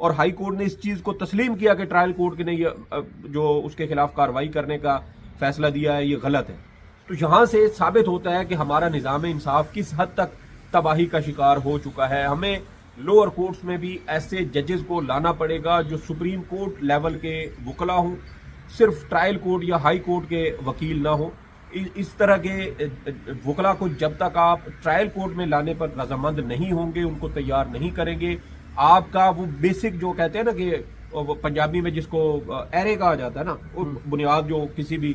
اور high court نے اس چیز کو تسلیم کیا کہ ٹرائل کورٹ نے یہ جو اس کے خلاف کارروائی کرنے کا فیصلہ دیا ہے یہ غلط ہے. تو یہاں سے ثابت ہوتا ہے کہ ہمارا نظام انصاف کس حد تک تباہی کا شکار ہو چکا ہے. ہمیں لوور کورٹس میں بھی ایسے ججز کو لانا پڑے گا جو سپریم کورٹ لیول کے وکلا ہوں, صرف ٹرائل کورٹ یا ہائی کورٹ کے وکیل نہ ہوں. اس طرح کے وکلا کو جب تک آپ ٹرائل کورٹ میں لانے پر رضامند نہیں ہوں گے, ان کو تیار نہیں کریں گے, آپ کا وہ بیسک جو کہتے ہیں نا کہ پنجابی میں جس کو ایرے کہا جاتا ہے نا, وہ بنیاد جو کسی بھی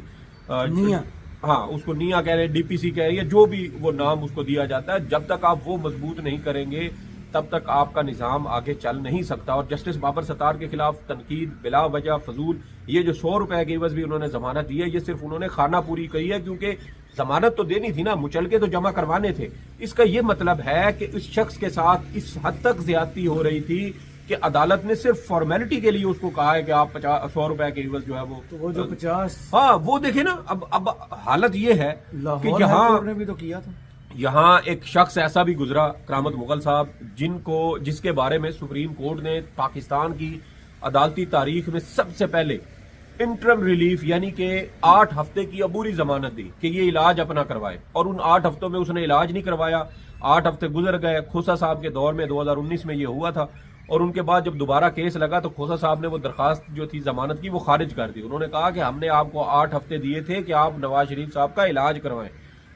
ہاں اس کو نیا کہہ رہے, ڈی پی سی کہہ رہی ہے, جو بھی وہ نام اس کو دیا جاتا ہے, جب تک آپ وہ مضبوط نہیں کریں گے تب تک آپ کا نظام آگے چل نہیں سکتا. اور جسٹس بابر ستار کے خلاف تنقید بلا وجہ فضول, یہ جو 100 روپے کے عوض بھی انہوں نے ضمانت دی ہے, یہ صرف انہوں نے خانہ پوری کی ہے, کیونکہ ضمانت تو دینی تھی نا, مچلکے تو جمع کروانے تھے. اس کا یہ مطلب ہے کہ اس شخص کے ساتھ اس حد تک زیادتی ہو رہی تھی کہ عدالت نے صرف فارمیلٹی کے لیے اس کو کہا ہے کہ آپ 100 روپے کے عوض جو ہے وہ جو 50 ہاں وہ دیکھیں نا. اب حالت یہ ہے کہ لاہور نے بھی تو کیا تھا, یہاں ایک شخص ایسا بھی گزرا, کرامت مغل صاحب, جس کے بارے میں سپریم کورٹ نے پاکستان کی عدالتی تاریخ میں سب سے پہلے انٹرم ریلیف یعنی کہ 8 ہفتے کی عبوری ضمانت دی کہ یہ علاج اپنا کروائے, اور ان 8 ہفتوں میں اس نے علاج نہیں کروایا. 8 ہفتے گزر گئے, کھوسا صاحب کے دور میں 2019 میں یہ ہوا تھا, اور ان کے بعد جب دوبارہ کیس لگا تو کھوسا صاحب نے وہ درخواست جو تھی ضمانت کی وہ خارج کر دی. انہوں نے کہا کہ ہم نے آپ کو 8 ہفتے دیے تھے کہ آپ نواز شریف صاحب کا علاج کروائیں,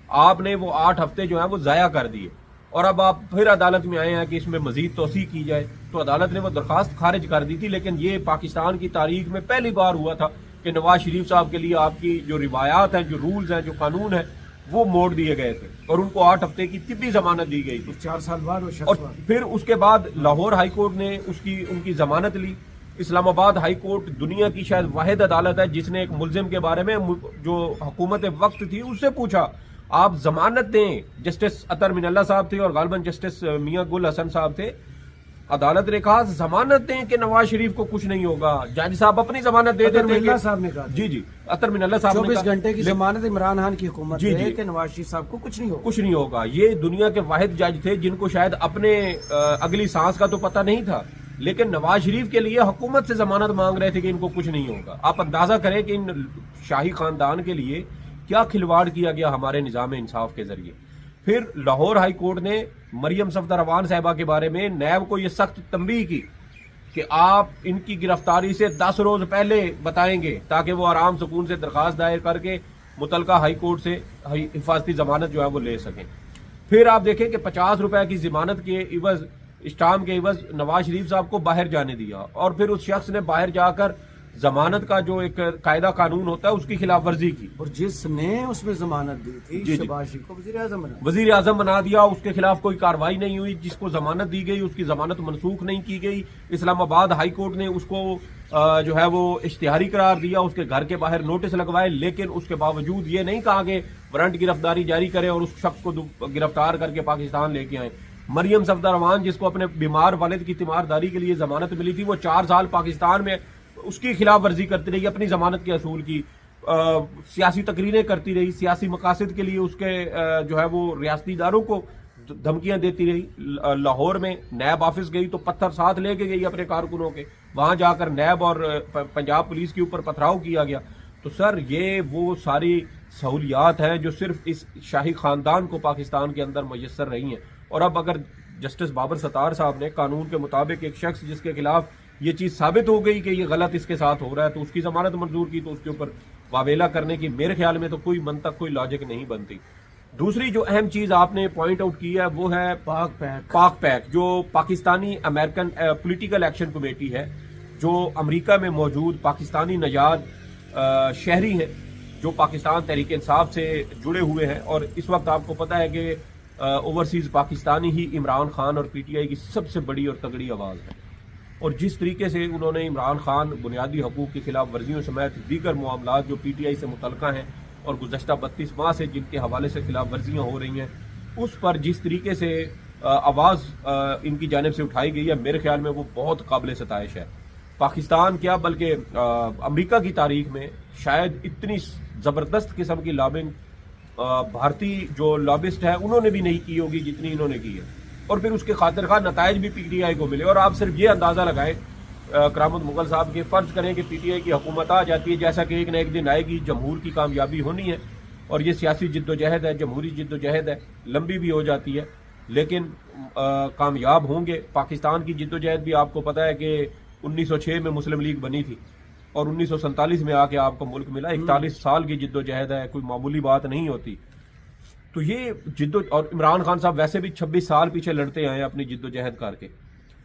آپ نے وہ 8 ہفتے جو ہیں وہ ضائع کر دیے, اور اب آپ پھر عدالت میں آئے ہیں کہ اس میں مزید توسیع کی جائے. تو عدالت نے وہ درخواست خارج کر دی تھی, لیکن یہ پاکستان کی تاریخ میں پہلی بار ہوا تھا کہ نواز شریف صاحب کے لیے آپ کی جو روایات ہیں, جو رولز ہیں, جو قانون ہیں, وہ موڑ دیے گئے تھے, اور ان کو 8 ہفتے کی طبی ضمانت دی گئی تھی. 4 سال بعد اور پھر اس کے بعد لاہور ہائی کورٹ نے ان کی ضمانت لی. اسلام آباد ہائی کورٹ دنیا کی شاید واحد عدالت ہے جس نے ایک ملزم کے بارے میں جو حکومت وقت تھی اس سے پوچھا آپ ضمانت دیں. جسٹس اطہر من اللہ صاحب تھے اور غالباً جسٹس میاں گل حسن صاحب تھے. عدالت نے کہا ضمانت دیں کہ نواز شریف کو کچھ نہیں ہوگا. جج صاحب اپنی ضمانت دے دیتے صاحب نے کہا, جی اطہر من اللہ صاحب نے 24 گھنٹے کی ضمانت عمران خان کی حکومت ہے کہ نواز شریف صاحب کو کچھ نہیں ہوگا. یہ دنیا کے واحد جج تھے جن کو شاید اپنے اگلی سانس کا تو پتہ نہیں تھا, لیکن نواز شریف کے لیے حکومت سے ضمانت مانگ رہے تھے کہ ان کو کچھ نہیں ہوگا. آپ اندازہ کریں کہ ان شاہی خاندان کے لیے کیا کھلواڑ کیا گیا ہمارے نظام انصاف کے ذریعے. پھر لاہور ہائی کورٹ نے مریم صفدر روان صاحبہ کے بارے میں نیب کو یہ سخت تنبیہ کی کہ آپ ان کی گرفتاری سے 10 روز پہلے بتائیں گے تاکہ وہ آرام سکون سے درخواست دائر کر کے متعلقہ ہائی کورٹ سے حفاظتی ضمانت جو ہے وہ لے سکیں. پھر آپ دیکھیں کہ 50 روپے کی ضمانت کے عوض, اسٹام کے عوض نواز شریف صاحب کو باہر جانے دیا, اور پھر اس شخص نے باہر جا کر ضمانت کا جو ایک قاعدہ قانون ہوتا ہے اس کی خلاف ورزی کی, اور جس نے اس میں ضمانت دی تھی شہباز شریف کو وزیر اعظم بنا دیا. اس کے خلاف کوئی کارروائی نہیں ہوئی. جس کو ضمانت دی گئی اس کی ضمانت منسوخ نہیں کی گئی. اسلام آباد ہائی کورٹ نے اس کو جو ہے وہ اشتہاری قرار دیا, اس کے گھر کے باہر نوٹس لگوائے, لیکن اس کے باوجود یہ نہیں کہا کہ وارنٹ گرفتاری جاری کرے اور اس شخص کو گرفتار کر کے پاکستان لے کے آئیں. مریم صفدر روان جس کو اپنے بیمار والد کی تیمارداری کے لیے ضمانت ملی تھی, وہ 4 سال پاکستان میں اس کی خلاف ورزی کرتی رہی, اپنی ضمانت کے اصول کی, سیاسی تقریریں کرتی رہی, سیاسی مقاصد کے لیے اس کے جو ہے وہ ریاستی اداروں کو دھمکیاں دیتی رہی. لاہور میں نیب آفس گئی تو پتھر ساتھ لے کے گئی اپنے کارکنوں کے, وہاں جا کر نیب اور پنجاب پولیس کے اوپر پتھراؤ کیا گیا. تو سر یہ وہ ساری سہولیات ہیں جو صرف اس شاہی خاندان کو پاکستان کے اندر میسر رہی ہیں. اور اب اگر جسٹس بابر ستار صاحب نے قانون کے مطابق ایک شخص جس کے خلاف یہ چیز ثابت ہو گئی کہ یہ غلط اس کے ساتھ ہو رہا ہے تو اس کی ضمانت منظور کی, تو اس کے اوپر واویلا کرنے کی میرے خیال میں تو کوئی منطق, کوئی لاجک نہیں بنتی. دوسری جو اہم چیز آپ نے پوائنٹ آؤٹ کی ہے وہ ہے پاک پیک جو Pakistani American political action committee ہے, جو امریکہ میں موجود پاکستانی نژاد شہری ہیں جو پاکستان تحریک انصاف سے جڑے ہوئے ہیں. اور اس وقت آپ کو پتہ ہے کہ اوورسیز پاکستانی ہی عمران خان اور پی ٹی آئی کی سب سے بڑی اور تگڑی آواز ہے, اور جس طریقے سے انہوں نے عمران خان بنیادی حقوق کی خلاف ورزیوں سمیت دیگر معاملات جو پی ٹی آئی سے متعلقہ ہیں اور گزشتہ 32 ماہ سے جن کے حوالے سے خلاف ورزیاں ہو رہی ہیں اس پر جس طریقے سے آواز ان کی جانب سے اٹھائی گئی ہے, میرے خیال میں وہ بہت قابل ستائش ہے. پاکستان کیا بلکہ امریکہ کی تاریخ میں شاید اتنی زبردست قسم کی لابنگ بھارتی جو لابسٹ ہے انہوں نے بھی نہیں کی ہوگی جتنی انہوں نے کی ہے, اور پھر اس کے خاطر خواہ نتائج بھی پی ٹی آئی کو ملے. اور آپ صرف یہ اندازہ لگائیں کرامت مغل صاحب کے فرض کریں کہ پی ٹی آئی کی حکومت آ جاتی ہے، جیسا کہ ایک نہ ایک دن آئے گی، جمہور کی کامیابی ہونی ہے، اور یہ سیاسی جد و جہد ہے، جمہوری جد و جہد ہے، لمبی بھی ہو جاتی ہے لیکن کامیاب ہوں گے۔ پاکستان کی جد و جہد بھی آپ کو پتہ ہے کہ 1906 میں مسلم لیگ بنی تھی اور 1947 میں آ کے آپ کو ملک ملا، 41 سال کی جد و جہد ہے، کوئی معمولی بات نہیں ہوتی۔ تو یہ اور عمران خان صاحب ویسے بھی 26 سال پیچھے لڑتے آئے ہیں اپنی جد و جہد کر کے،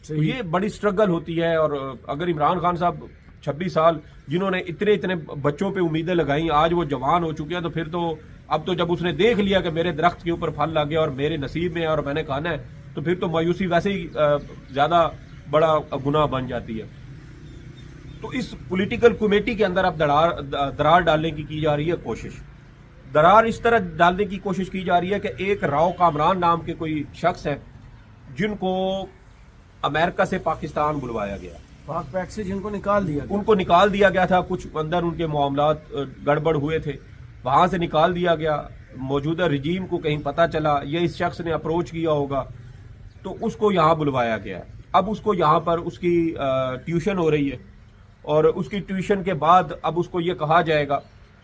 تو یہ بڑی سٹرگل ہوتی ہے۔ اور اگر عمران خان صاحب 26 سال جنہوں نے اتنے بچوں پہ امیدیں لگائیں، آج وہ جوان ہو چکے ہیں، تو پھر تو اب تو جب اس نے دیکھ لیا کہ میرے درخت کے اوپر پھل لگ گیا اور میرے نصیب میں ہے اور میں نے کھانا ہے، تو پھر تو مایوسی ویسے ہی زیادہ بڑا گناہ بن جاتی ہے۔ تو اس پولیٹیکل کمیٹی کے اندر اب درار ڈالنے کی جا رہی ہے کوشش۔ درار اس طرح ڈالنے کی کوشش کی جا رہی ہے کہ ایک راؤ کامران نام کے کوئی شخص ہیں جن کو امریکہ سے پاکستان بلوایا گیا، پاک پیک سے جن کو نکال دیا گیا، ان کو نکال دیا گیا تھا، کچھ اندر ان کے معاملات گڑبڑ ہوئے تھے، وہاں سے نکال دیا گیا۔ موجودہ رجیم کو کہیں پتہ چلا یا اس شخص نے اپروچ کیا ہوگا تو اس کو یہاں بلوایا گیا۔ اب اس کو یہاں پر اس کی ٹیوشن ہو رہی ہے، اور اس کی ٹیوشن کے بعد اب اس کو یہ کہا جائے گا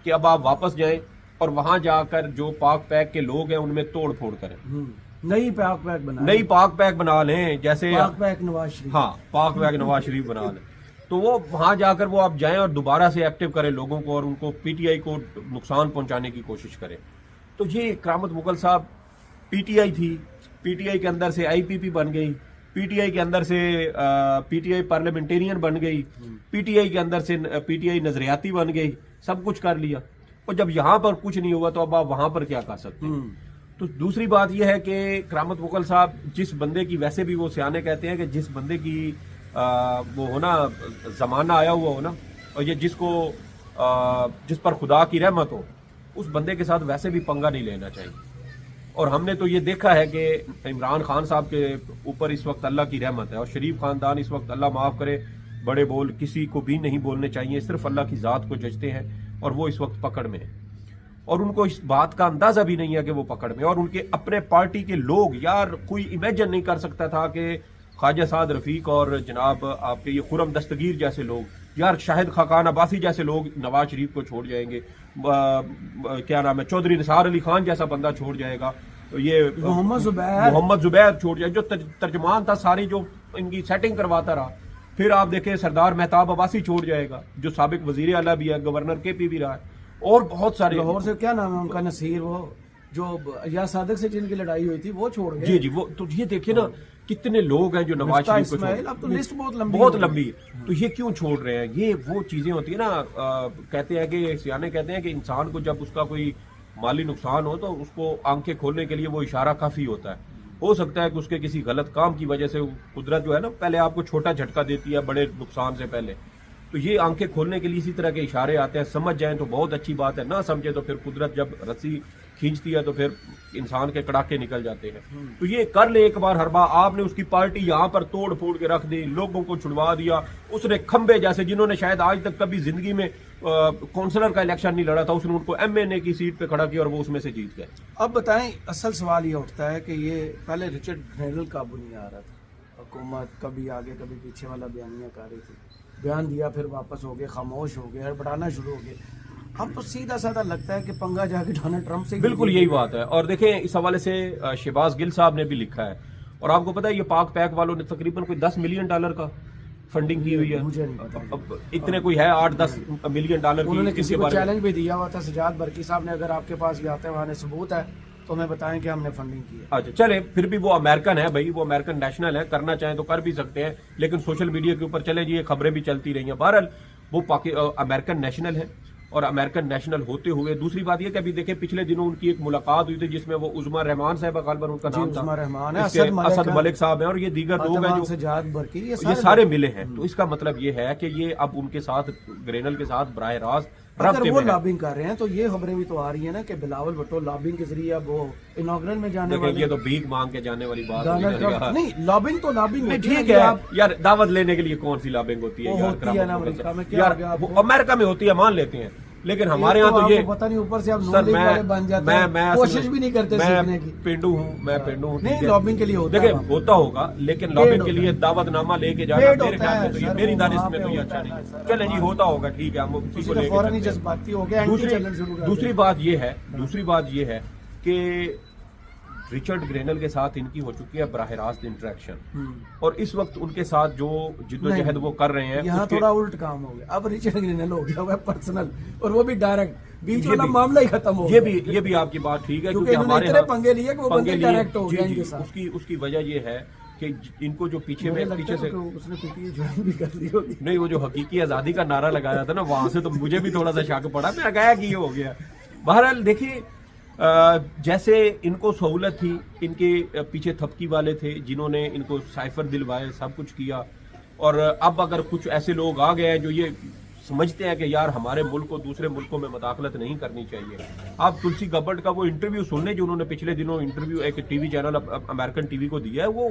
کہ اب آپ واپس جائیں اور وہاں جا کر جو پاک پیک کے لوگ ہیں ان میں توڑ پھوڑ کریں، نئی پاک پیک بنا، نئی پاک پیک بنا لیں، جیسے پاک پیک نواز شریف، ہاں پاک پیک نواز شریف بنا لیں، تو وہ وہاں جا کر وہ آپ جائیں اور دوبارہ سے ایکٹیو کریں لوگوں کو اور ان کو پی ٹی آئی کو نقصان پہنچانے کی کوشش کریں۔ تو یہ کرامت مغل صاحب پی ٹی آئی تھی، پی ٹی آئی کے اندر سے آئی پی پی بن گئی، پی ٹی آئی کے اندر سے پی ٹی آئی پارلیمنٹیرین بن گئی، پی ٹی آئی کے اندر سے پی ٹی آئی نظریاتی بن گئی، سب کچھ کر لیا، اور جب یہاں پر کچھ نہیں ہوا تو اب آپ وہاں پر کیا کر سکتے ہیں۔ تو دوسری بات یہ ہے کہ کرامت مغل صاحب جس بندے کی، ویسے بھی وہ سیانے کہتے ہیں کہ جس بندے کی وہ ہونا زمانہ آیا ہوا ہو نا، اور یہ جس پر خدا کی رحمت ہو، اس بندے کے ساتھ ویسے بھی پنگا نہیں لینا چاہیے۔ اور ہم نے تو یہ دیکھا ہے کہ عمران خان صاحب کے اوپر اس وقت اللہ کی رحمت ہے، اور شریف خاندان اس وقت اللہ معاف کرے بڑے بول کسی کو بھی نہیں بولنے چاہیے، صرف اللہ کی ذات کو ججتے ہیں، اور وہ اس وقت پکڑ میں ہے، اور ان کو اس بات کا اندازہ بھی نہیں ہے کہ وہ پکڑ میں، اور ان کے اپنے پارٹی کے لوگ، یار کوئی امیجن نہیں کر سکتا تھا کہ خواجہ سعد رفیق اور جناب آپ کے یہ خرم دستگیر جیسے لوگ، یار شاہد خاقان عباسی جیسے لوگ نواز شریف کو چھوڑ جائیں گے، کیا نام ہے، چودھری نثار علی خان جیسا بندہ چھوڑ جائے گا، یہ محمد زبیر چھوڑ جائے، جو ترجمان تھا ساری جو ان کی سیٹنگ کرواتا رہا، پھر آپ دیکھیں سردار مہتاب عباسی چھوڑ جائے گا جو سابق وزیر اعلیٰ بھی ہے، گورنر کے پی بھی رہا ہے، اور بہت سارے، لاہور سے کیا نام ہے ان کا، نصیر، وہ جو یا صادق سے جن کی لڑائی ہوئی تھی وہ چھوڑ گئے۔ جی وہ تو یہ دیکھیں نا کتنے لوگ ہیں جو نواز شریف کو چھوڑ، اب تو لسٹ بہت لمبی ہے، تو یہ کیوں چھوڑ رہے ہیں؟ یہ وہ چیزیں ہوتی ہیں نا، کہتے ہیں کہ سیانے کہتے ہیں کہ انسان کو جب اس کا کوئی مالی نقصان ہو تو اس کو آنکھیں کھولنے کے لیے وہ اشارہ کافی ہوتا ہے۔ ہو سکتا ہے کہ اس کے کسی غلط کام کی وجہ سے قدرت جو ہے نا پہلے آپ کو چھوٹا جھٹکا دیتی ہے بڑے نقصان سے پہلے، تو یہ آنکھیں کھولنے کے لیے اسی طرح کے اشارے آتے ہیں، سمجھ جائیں تو بہت اچھی بات ہے، نہ سمجھے تو پھر قدرت جب رسی کھینچتی ہے تو پھر انسان کے کڑاکے نکل جاتے ہیں۔ تو یہ کر لے ایک بار ہر بار، آپ نے اس کی پارٹی یہاں پر توڑ پھوڑ کے رکھ دی، لوگوں کو چھڑوا دیا، اس نے کھمبے جیسے جنہوں نے شاید آج تک کبھی زندگی میں کونسلر کا الیکشن نہیں لڑا تھا، اس نے ان کو ایم این اے کی سیٹ پہ کھڑا کیا اور وہ اس میں سے جیت گئے۔ اب بتائیں، اصل سوال یہ اٹھتا ہے کہ یہ پہلے رچرڈ گرینل قابو نہیں آ رہا تھا، حکومت کبھی آگے کبھی پیچھے والا بیانیاں کر رہی تھی، بیان دیا پھر واپس ہو گئے، خاموش ہو گئے، ہڑبڑانا شروع ہو گئے، اب تو سیدھا سادہ لگتا ہے کہ پنگا جا کے ڈونلڈ ٹرمپ سے، بالکل یہی بات ہے۔ اور دیکھیں اس حوالے سے شہباز گل صاحب نے بھی لکھا ہے، اور آپ کو پتا ہے یہ پاک پیک والوں نے تقریباً کوئی $10 ملین کا فنڈنگ کی ہوئی ہے، مجھے نہیں پتا، اب اتنے کوئی ہے $8-10 ملین کی، انہوں نے کسی کو چیلنج بھی دیا ہوا تھا، سجاد برقی صاحب نے، اگر آپ کے پاس یہ آتے ہیں وہاں ثبوت ہے تو ہمیں بتائیں کہ ہم نے فنڈنگ کی ہے۔ اچھا چلے، پھر بھی وہ امریکن ہے بھائی، وہ امریکن نیشنل ہے، کرنا چاہیں تو کر بھی سکتے ہیں، لیکن سوشل میڈیا کے اوپر چلے جی، خبریں بھی چلتی رہی ہیں، بہرحال وہ امریکن نیشنل ہے، اور امریکن نیشنل ہوتے ہوئے دوسری بات یہ کہ ابھی دیکھیں پچھلے دنوں ان کی ایک ملاقات ہوئی تھی جس میں وہ عظمیٰ رحمان صاحبہ غالباً ان کا نام تھا، عظمیٰ رحمان، اسد ملک صاحب ہیں، اور یہ دیگر لوگ ہیں جو سجاد برقی، یہ سارے ملے ہیں۔ تو اس کا مطلب یہ ہے کہ یہ اب ان کے ساتھ گرینل کے ساتھ براہ راست اگر وہ لابنگ کر رہے ہیں تو یہ خبریں بھی تو آ رہی ہیں نا کہ بلاول بھٹو لابنگ کے ذریعے اب وہ انوگرل میں جانے والے، یہ تو بھیک مانگ کے جانے والی بات نہیں، لابنگ تو لابنگ ٹھیک ہے یار، دعوت لینے کے لیے کون سی لابنگ ہوتی ہے یار، امریکہ میں ہوتی ہے مان لیتے ہیں، لیکن ہمارے یہاں تو یہ پتہ نہیں اوپر سے آپ سر نون والے بن جاتے ہیں، میں کوشش بھی نہیں کرتے سیکھنے کی. میں پینڈو ہوں نہیں لابنگ کے لیے ہوتا ہے، دیکھیں ہوتا ہوگا، لیکن لابنگ کے لیے دعوت نامہ لے کے جانا میرے خیال میں تو یہ میری دانش میں تو یہ اچھا نہیں ہے. چلیں جی ہوتا ہوگا، ٹھیک ہے، ہم اسی کو لے کے فوراً ہی جذباتی ہو گیا. دوسری بات یہ ہے کہ رچرڈ گرینل کے ساتھ ان کی ہو چکی ہے براہ راست انٹریکشن، اور اس وقت ان کے ساتھ جو جدوجہد وہ کر رہے ہیں یہاں تھوڑا الٹ کام ہو گیا. اب رچرڈ گرینل ہو گیا وہ پرسنل، اور وہ بھی ڈائریکٹ، بیچ والا معاملہ ہی ختم ہو گیا. یہ بھی آپ کی بات ٹھیک ہے، کیونکہ ہمارے اتنے پنگے لیے کہ وہ بندے ڈائریکٹ ہو گیا ان کے ساتھ. اس کی وجہ یہ ہے کہ ان کو جو پیچھے سے اس نے جوائن بھی کر لی ہوگی. نہیں، وہ جو حقیقی آزادی کا نعرہ لگایا تھا نا، وہاں سے تو مجھے بھی تھوڑا سا شک پڑا، میں گیا کہ یہ ہو گیا. بہرحال دیکھیے، جیسے ان کو سہولت تھی، ان کے پیچھے تھپکی والے تھے جنہوں نے ان کو سائفر دلوائے، سب کچھ کیا، اور اب اگر کچھ ایسے لوگ آ گئے ہیں جو یہ سمجھتے ہیں کہ یار ہمارے ملک کو دوسرے ملکوں میں مداخلت نہیں کرنی چاہیے. آپ تلسی گبرڈ کا وہ انٹرویو سن لیں جو انہوں نے پچھلے دنوں انٹرویو ایک T V channel American T V کو دیا ہے. وہ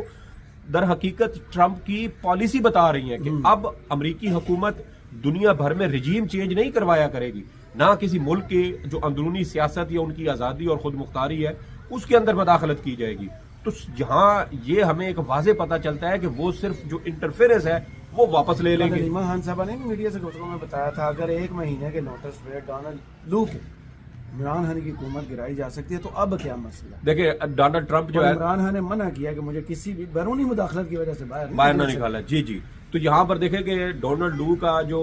در حقیقت ٹرمپ کی پالیسی بتا رہی ہیں کہ اب امریکی حکومت دنیا بھر میں رجیم چینج نہیں کروایا کرے گی، نہ کسی ملک کے جو اندرونی سیاست یا ان کی آزادی اور خود مختاری ہے اس کے اندر مداخلت کی جائے گی. تو جہاں یہ ہمیں ایک واضح پتہ چلتا ہے کہ وہ صرف جو انٹرفیئرنس ہے وہ واپس لے لیں گے. نعیمہ خان صاحبہ نے میڈیا سے گفتگو میں بتایا تھا اگر 1 مہینے کے نوٹس پہ ڈونلڈ لو کو عمران خان کی حکومت گرائی جا سکتی ہے تو اب کیا مسئلہ؟ دیکھیں ڈونلڈ ٹرمپ جو ہے، عمران خان نے منع کیا کہ مجھے کسی بھی بیرونی مداخلت کی وجہ سے باہر نہ نکالا. جی تو یہاں پر دیکھیں کہ ڈونلڈ لو کا جو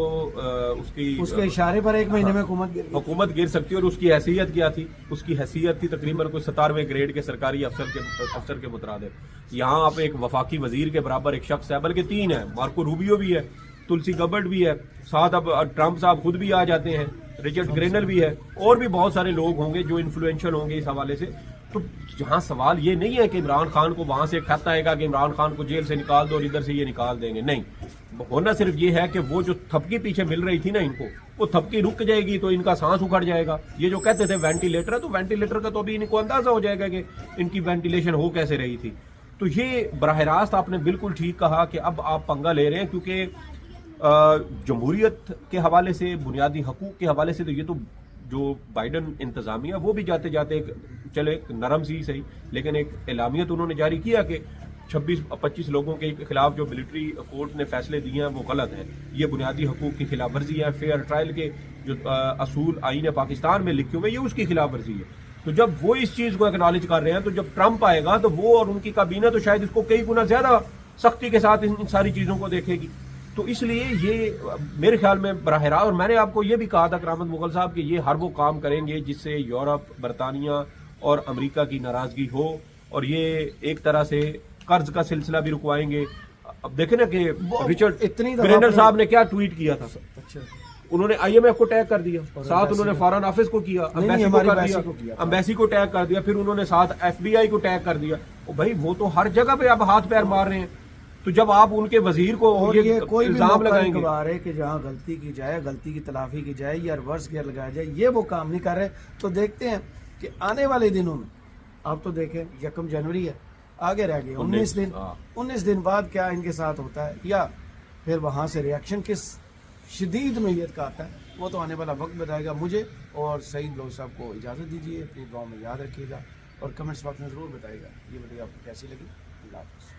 اس کے اشارے پر 1 مہینے میں حکومت گر سکتی ہے، اور اس کی حیثیت کیا تھی؟ اس کی حیثیت تھی تقریباً کوئی 17ویں گریڈ کے سرکاری افسر کے مترادف. یہاں آپ ایک وفاقی وزیر کے برابر ایک شخص ہے، بلکہ 3 ہے، مارکو روبیو بھی ہے، تلسی گبرڈ بھی ہے، ساتھ اب ٹرمپ صاحب خود بھی آ جاتے ہیں، رچرڈ گرینل بھی ہے، اور بھی بہت سارے لوگ ہوں گے جو انفلوئنشل ہوں گے اس حوالے سے. تو جہاں سوال یہ نہیں ہے کہ عمران خان کو وہاں سے ایک خط آئے گا کہ عمران خان کو جیل سے نکال دو اور ادھر سے یہ نکال دیں گے، نہیں. ہونا صرف یہ ہے کہ وہ جو تھپکی پیچھے مل رہی تھی نا ان کو، وہ تھپکی رک جائے گی تو ان کا سانس اکھڑ جائے گا. یہ جو کہتے تھے وینٹیلیٹر ہے، تو وینٹیلیٹر کا تو ابھی ان کو اندازہ ہو جائے گا کہ ان کی وینٹیلیشن ہو کیسے رہی تھی. تو یہ براہ راست آپ نے بالکل ٹھیک کہا کہ اب آپ پنگا لے رہے ہیں، کیونکہ جمہوریت کے حوالے سے، بنیادی حقوق کے حوالے سے تو یہ تو جو بائیڈن انتظامیہ وہ بھی جاتے جاتے چلے نرم سی صحیح، لیکن ایک اعلامیت انہوں نے جاری کیا کہ 26-25 لوگوں کے خلاف جو ملٹری کورٹ نے فیصلے دیے ہیں وہ غلط ہیں، یہ بنیادی حقوق کی خلاف ورزی ہے، فیئر ٹرائل کے جو اصول آئین پاکستان میں لکھے ہوئے یہ اس کی خلاف ورزی ہے. تو جب وہ اس چیز کو اکنالج کر رہے ہیں، تو جب ٹرمپ آئے گا تو وہ اور ان کی کابینہ تو شاید اس کو کئی گنا زیادہ سختی کے ساتھ ان ساری چیزوں کو دیکھے گی. تو اس لیے یہ میرے خیال میں براہ راست، اور میں نے آپ کو یہ بھی کہا تھا کرامت مغل صاحب کہ یہ ہر وہ کام کریں گے جس سے یورپ، برطانیہ اور امریکہ کی ناراضگی ہو، اور یہ ایک طرح سے قرض کا سلسلہ بھی رکوائیں گے. اب دیکھیں نا کہ رچرڈ گرینل صاحب نے کیا ٹویٹ کیا تھا، انہوں نے IMF کو ٹیگ کر دیا، ساتھ انہوں نے فارن آفس کو کیا، امبیسی کو ٹیگ کر دیا، پھر انہوں نے ساتھ FBI کو ٹیگ کر دیا. بھائی وہ تو ہر جگہ پہ اب ہاتھ پیر مار رہے ہیں. تو جب آپ ان کے وزیر کو یہ کوئی الزام لگائیں گے ہے کہ جہاں غلطی کی جائے، غلطی کی تلافی کی جائے یا ریورس گیئر لگایا جائے، یہ وہ کام نہیں کر رہے. تو دیکھتے ہیں کہ آنے والے دنوں میں، آپ تو دیکھیں 1 جنوری ہے، آگے رہ گئے 19 دن بعد کیا ان کے ساتھ ہوتا ہے، یا پھر وہاں سے ریاکشن کس شدید نوعیت کا آتا ہے، وہ تو آنے والا وقت بتائے گا. مجھے اور سعید بلوچ صاحب کو اجازت دیجیے، اپنی دعاؤں میں یاد رکھیے گا، اور کمنٹس باکس میں ضرور بتائیے گا یہ ویڈیو آپ کو کیسی لگی. اللہ حافظ.